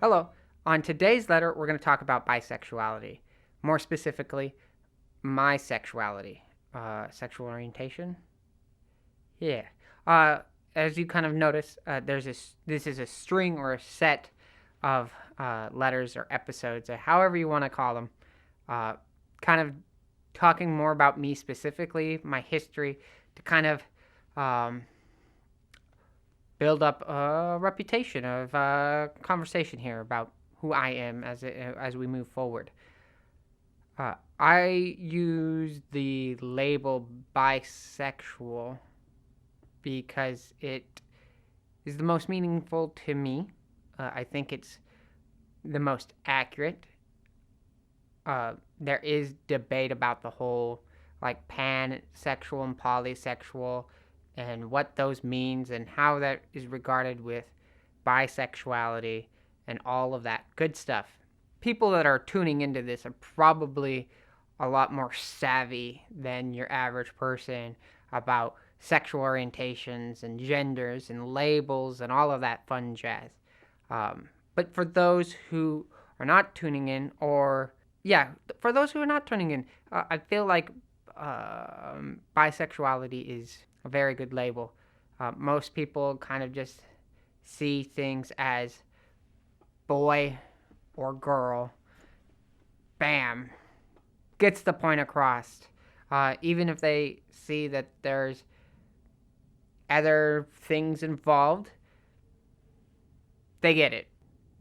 Hello. On today's letter, we're going to talk about bisexuality. More specifically, my sexuality. Sexual orientation? Yeah. Uh, as you kind of notice, this is a string or a set of letters or episodes, or however you want to call them, uh, kind of talking more about me specifically, my history, to kind of um, build up a reputation of conversation here about who I am as we move forward. I use the label bisexual because it is the most meaningful to me. I think it's the most accurate. There is debate about the whole like pansexual and polysexual and what those means and how that is regarded with bisexuality and all of that good stuff. People that are tuning into this are probably a lot more savvy than your average person about sexual orientations and genders and labels and all of that fun jazz. But for those who are not tuning in, or yeah, for those who are not tuning in, I feel like bisexuality is a very good label. Most people kind of just see things as boy or girl. Bam, gets the point across. Even if they see that there's other things involved, they get it.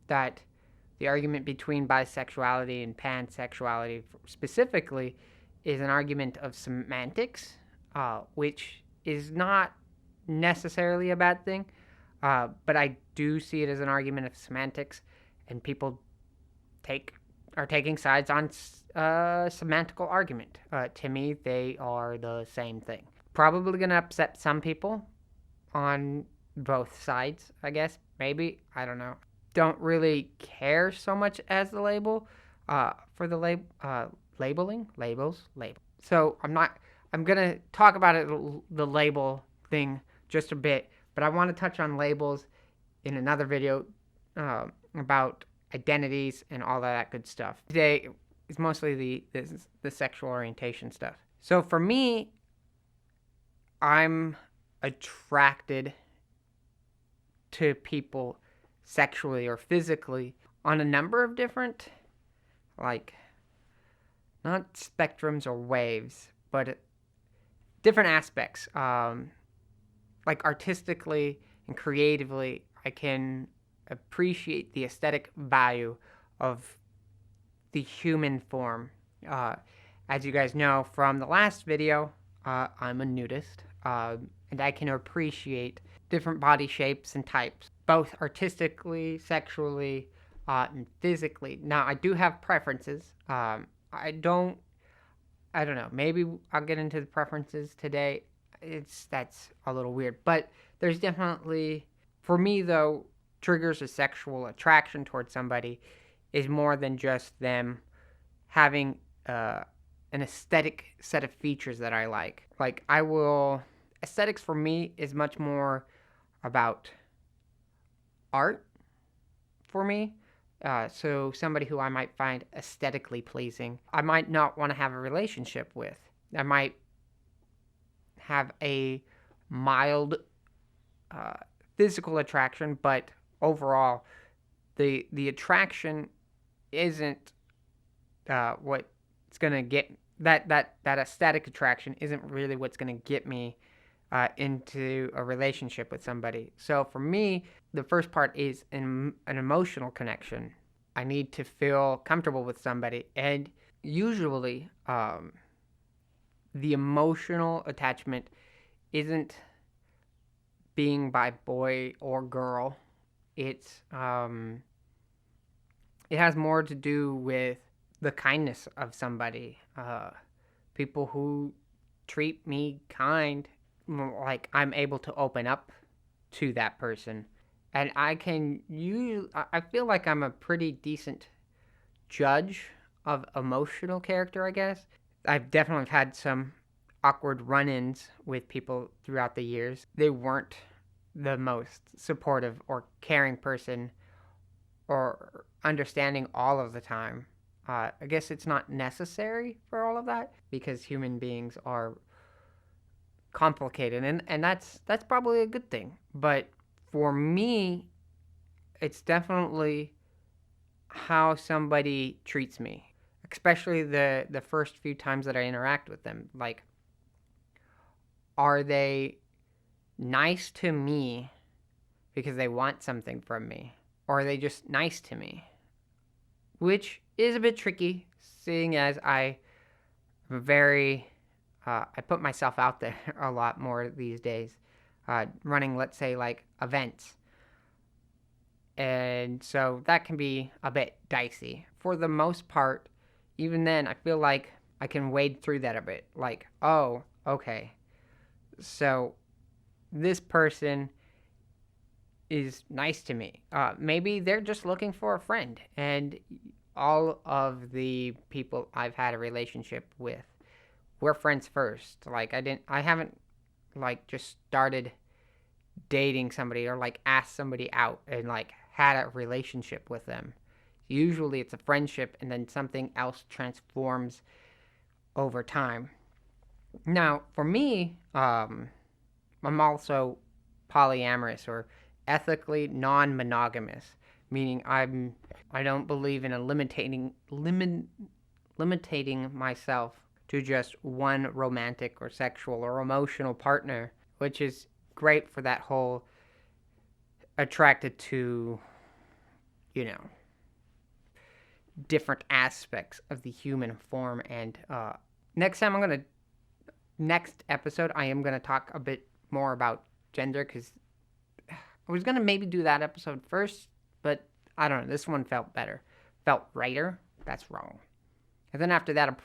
That the argument between bisexuality and pansexuality specifically is an argument of semantics, which is not necessarily a bad thing, but I do see it as an argument of semantics, and people are taking sides on semantical argument. To me, they are the same thing. Probably going to upset some people on both sides, I guess. Maybe. I don't know. Don't really care so much as the label for the labeling. So I'm going to talk about it, the label thing, just a bit. But I want to touch on labels in another video about identities and all of that good stuff. Today is mostly the sexual orientation stuff. So for me, I'm attracted to people sexually or physically on a number of different, like, not spectrums or waves, but different aspects. Like artistically and creatively, I can appreciate the aesthetic value of the human form. As you guys know from the last video, I'm a nudist, and I can appreciate different body shapes and types, both artistically, sexually, and physically. Now, I do have preferences. I don't know. Maybe I'll get into the preferences today. That's a little weird, but there's definitely, for me though, triggers a sexual attraction towards somebody is more than just them having an aesthetic set of features that I like. Like aesthetics for me is much more about art for me. So somebody who I might find aesthetically pleasing, I might not want to have a relationship with. I might have a mild physical attraction, but overall, the attraction isn't what's gonna get that aesthetic attraction isn't really what's gonna get me into a relationship with somebody. So for me, the first part is an emotional connection. I need to feel comfortable with somebody, and usually, the emotional attachment isn't being by boy or girl. It has more to do with the kindness of somebody. People who treat me kind, like I'm able to open up to that person. And I feel like I'm a pretty decent judge of emotional character, I guess. I've definitely had some awkward run-ins with people throughout the years. They weren't the most supportive or caring person or understanding all of the time. I guess it's not necessary for all of that because human beings are complicated, and that's probably a good thing. But for me, it's definitely how somebody treats me, especially the first few times that I interact with them. Like, are they nice to me because they want something from me, or are they just nice to me? Which is a bit tricky, seeing as I put myself out there a lot more these days, running, let's say, like events. And so that can be a bit dicey. For the most part, even then, I feel like I can wade through that a bit. Like, oh, okay. So this person is nice to me. Maybe they're just looking for a friend. And all of the people I've had a relationship with, we're friends first. Like, I haven't, like, just started dating somebody or, like, asked somebody out and, like, had a relationship with them. Usually it's a friendship and then something else transforms over time. Now, for me, I'm also polyamorous or ethically non-monogamous, meaning I don't believe in limiting myself to just one romantic or sexual or emotional partner, which is great for that whole attracted to, you know, different aspects of the human form. And next episode, I am gonna talk a bit more about gender, because I was gonna maybe do that episode first, but I don't know. This one felt better, felt righter. That's wrong. And then after that, I'm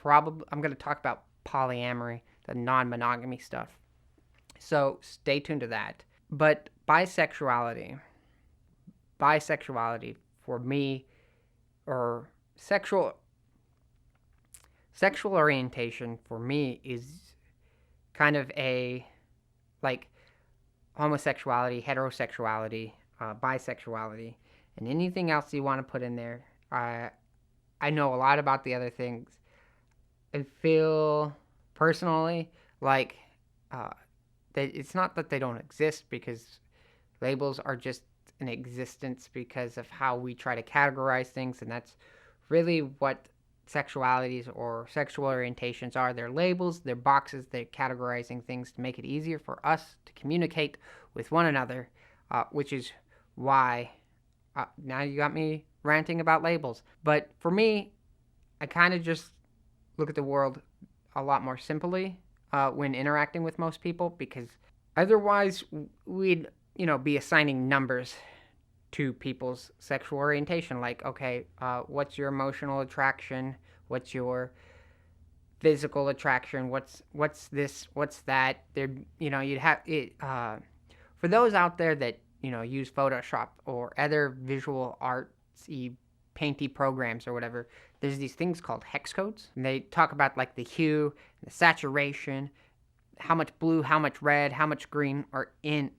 gonna talk about polyamory, the non-monogamy stuff. So stay tuned to that. But bisexuality for me, or sexual orientation for me, is kind of a, like, homosexuality, heterosexuality, bisexuality, and anything else you want to put in there. I know a lot about the other things. I feel personally like it's not that they don't exist, because labels are just in existence because of how we try to categorize things, and that's really what sexualities or sexual orientations are. They're labels, they're boxes, they're categorizing things to make it easier for us to communicate with one another, which is why now you got me ranting about labels. But for me, I kind of just look at the world a lot more simply when interacting with most people, because otherwise we'd, be assigning numbers to people's sexual orientation. Like, okay, what's your emotional attraction? What's your physical attraction? What's this? What's that? There, you'd have it. For those out there that use Photoshop or other visual artsy, painty programs or whatever, there's these things called hex codes, and they talk about, like, the hue, the saturation, how much blue, how much red, how much green are in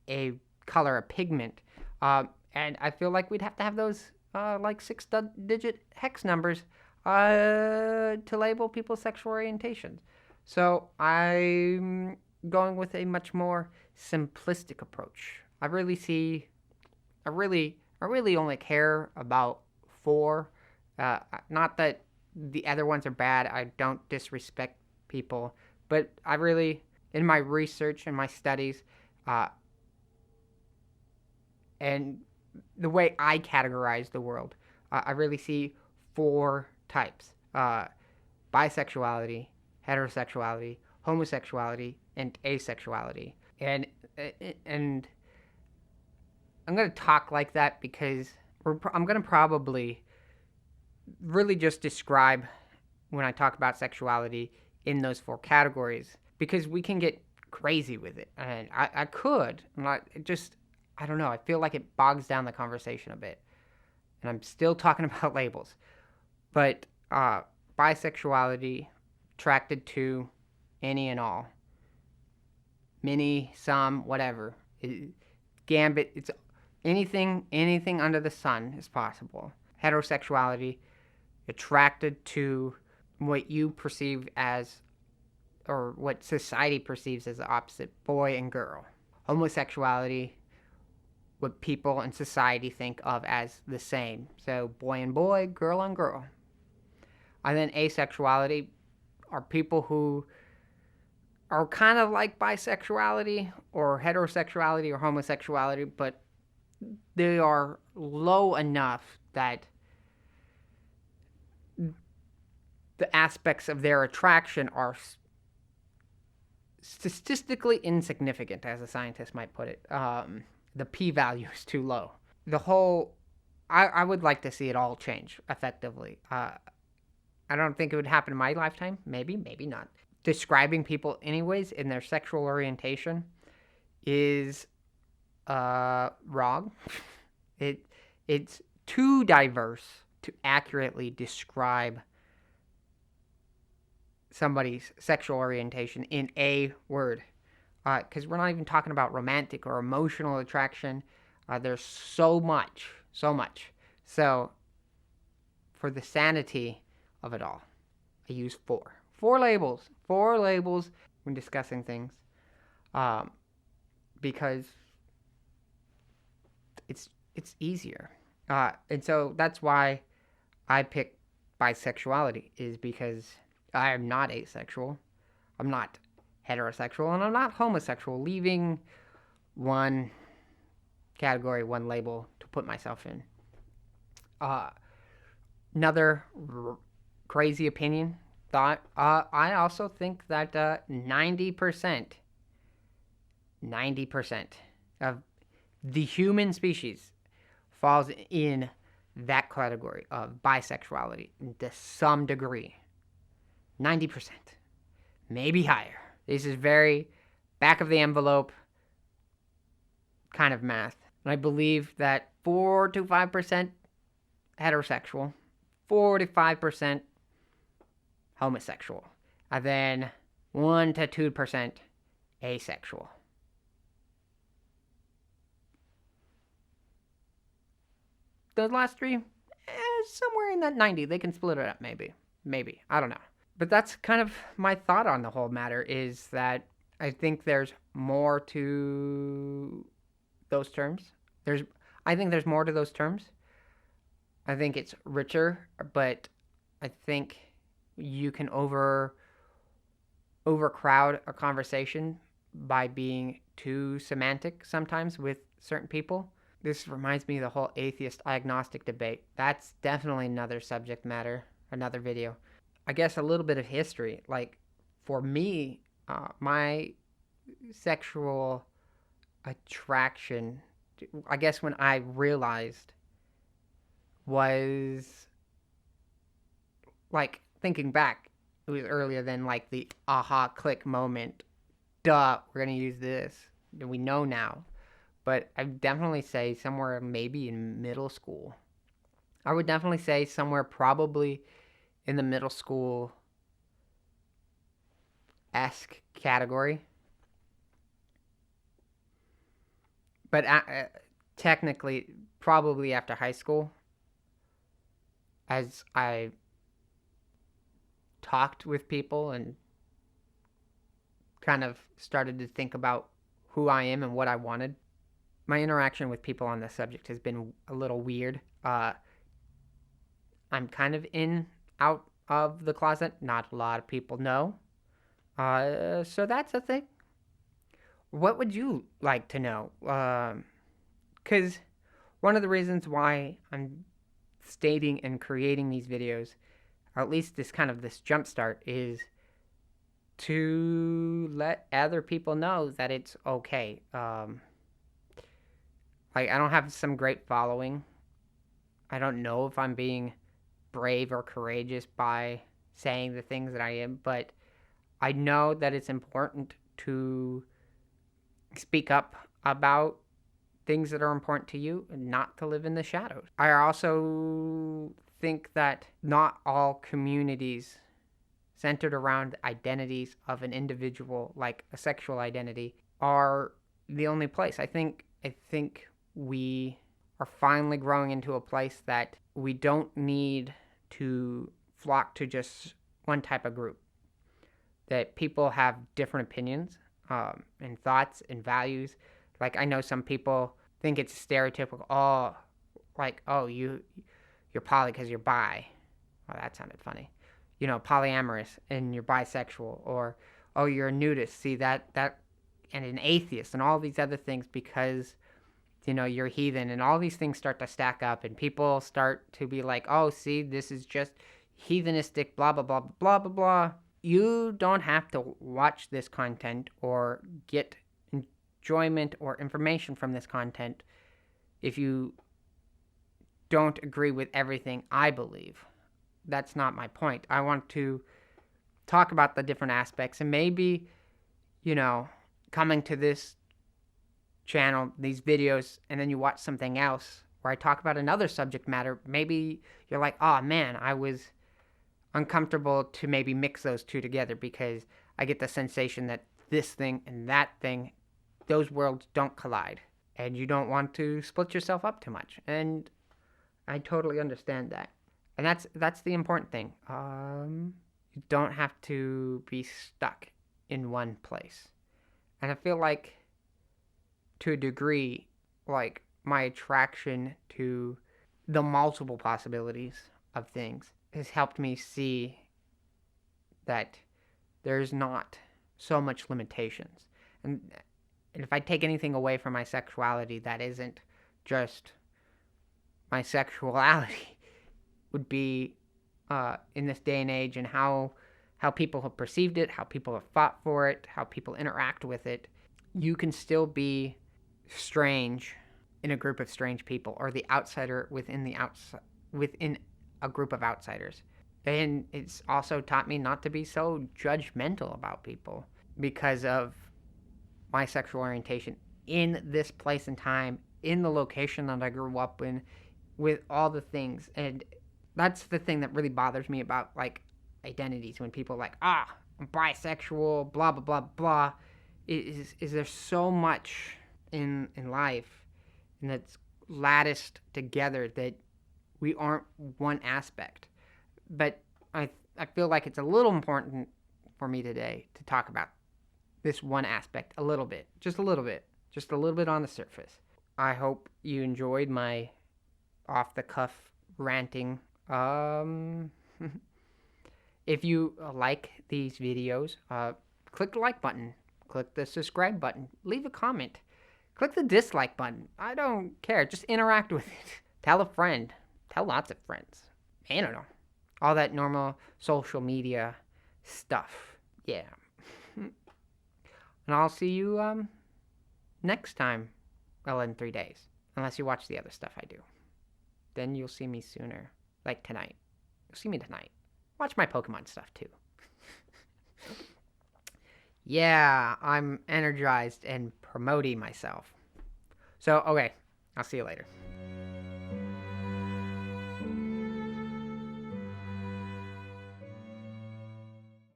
a color, a pigment. And I feel like we'd have to have those like 6-digit hex numbers to label people's sexual orientations. So I'm going with a much more simplistic approach. I really only care about 4. Not that the other ones are bad. I don't disrespect people, but I really, in my research and my studies, and the way I categorize the world, I really see 4 types: bisexuality, heterosexuality, homosexuality, and asexuality. And I'm going to talk like that because I'm going to probably really just describe, when I talk about sexuality, in those 4 categories, because we can get crazy with it. And I could. I don't know. I feel like it bogs down the conversation a bit. And I'm still talking about labels. But bisexuality, attracted to any and all. Many, some, whatever. Gambit, it's anything under the sun is possible. Heterosexuality, attracted to what you perceive as, or what society perceives as the opposite, boy and girl. Homosexuality, what people in society think of as the same. So boy and boy, girl and girl. And then asexuality are people who are kind of like bisexuality or heterosexuality or homosexuality, but they are low enough that the aspects of their attraction are statistically insignificant, as a scientist might put it. The p-value is too low. I would like to see it all change effectively. I don't think it would happen in my lifetime. Maybe not. Describing people anyways in their sexual orientation is wrong. It's too diverse to accurately describe somebody's sexual orientation in a word. Because we're not even talking about romantic or emotional attraction. There's so much. So, for the sanity of it all, I use four labels when discussing things, because it's easier, and so that's why I pick bisexuality, is because I am not asexual, I'm not heterosexual, and I'm not homosexual, leaving one category, one label to put myself in. Another crazy opinion, thought, I also think that 90% of the human species falls in that category of bisexuality to some degree. 90%, maybe higher. This is very back of the envelope kind of math. And I believe that 4 to 5% heterosexual, 4 to 5% homosexual, and then 1 to 2% asexual. The last three, somewhere in that 90. They can split it up, maybe. I don't know. But that's kind of my thought on the whole matter, is that I think there's more to those terms. I think there's more to those terms. I think it's richer, but I think you can overcrowd a conversation by being too semantic sometimes with certain people. This reminds me of the whole atheist agnostic debate. That's definitely another subject matter, another video. I guess a little bit of history. Like, for me, my sexual attraction, I guess when I realized, was, like, thinking back, it was earlier than, like, the aha click moment. Duh, we're going to use this. We know now. But I would definitely say somewhere maybe in middle school. I would definitely say somewhere probably in the middle school-esque category. But technically, probably after high school, as I talked with people and kind of started to think about who I am and what I wanted. My interaction with people on this subject has been a little weird. I'm kind of out of the closet. Not a lot of people know. So that's a thing. What would you like to know? Because one of the reasons why I'm stating and creating these videos, or at least this jumpstart, is to let other people know that it's okay. Like, I don't have some great following. I don't know if I'm being brave or courageous by saying the things that I am, but I know that it's important to speak up about things that are important to you and not to live in the shadows. I also think that not all communities centered around identities of an individual, like a sexual identity, are the only place. I think we are finally growing into a place that we don't need to flock to just one type of group. That people have different opinions and thoughts and values. Like I know some people think it's stereotypical. You're poly because you're bi. Oh, that sounded funny. Polyamorous and you're bisexual, or you're a nudist. See that and an atheist and all these other things because you're heathen, and all these things start to stack up, and people start to be like, oh, see, this is just heathenistic, blah blah blah blah blah blah. You don't have to watch this content or get enjoyment or information from this content if you don't agree with everything I believe. That's not my point. I want to talk about the different aspects, and maybe, coming to this channel, these videos, and then you watch something else where I talk about another subject matter, maybe you're like, oh man, I was uncomfortable to maybe mix those two together because I get the sensation that this thing and that thing, those worlds don't collide, and you don't want to split yourself up too much. And I totally understand that. And that's the important thing. You don't have to be stuck in one place. And I feel like, to a degree, like my attraction to the multiple possibilities of things has helped me see that there's not so much limitations. And if I take anything away from my sexuality that isn't just my sexuality, would be in this day and age, and how people have perceived it, how people have fought for it, how people interact with it. You can still be strange in a group of strange people, or the outsider within a group of outsiders. And it's also taught me not to be so judgmental about people because of my sexual orientation in this place and time, in the location that I grew up in, with all the things. And that's the thing that really bothers me about like identities, when people are like, I'm bisexual, blah blah blah blah. Is there so much in life, and that's latticed together, that we aren't one aspect. But I feel like it's a little important for me today to talk about this one aspect a little bit, just a little bit on the surface. I hope you enjoyed my off the cuff ranting. If you like these videos, click the like button, click the subscribe button, leave a comment, click the dislike button. I don't care. Just interact with it. Tell a friend. Tell lots of friends. I don't know. All that normal social media stuff. Yeah. And I'll see you next time. Well, in 3 days. Unless you watch the other stuff I do. Then you'll see me sooner. Like tonight. You'll see me tonight. Watch my Pokemon stuff too. Yeah, I'm energized and promoting myself. So, okay. I'll see you later.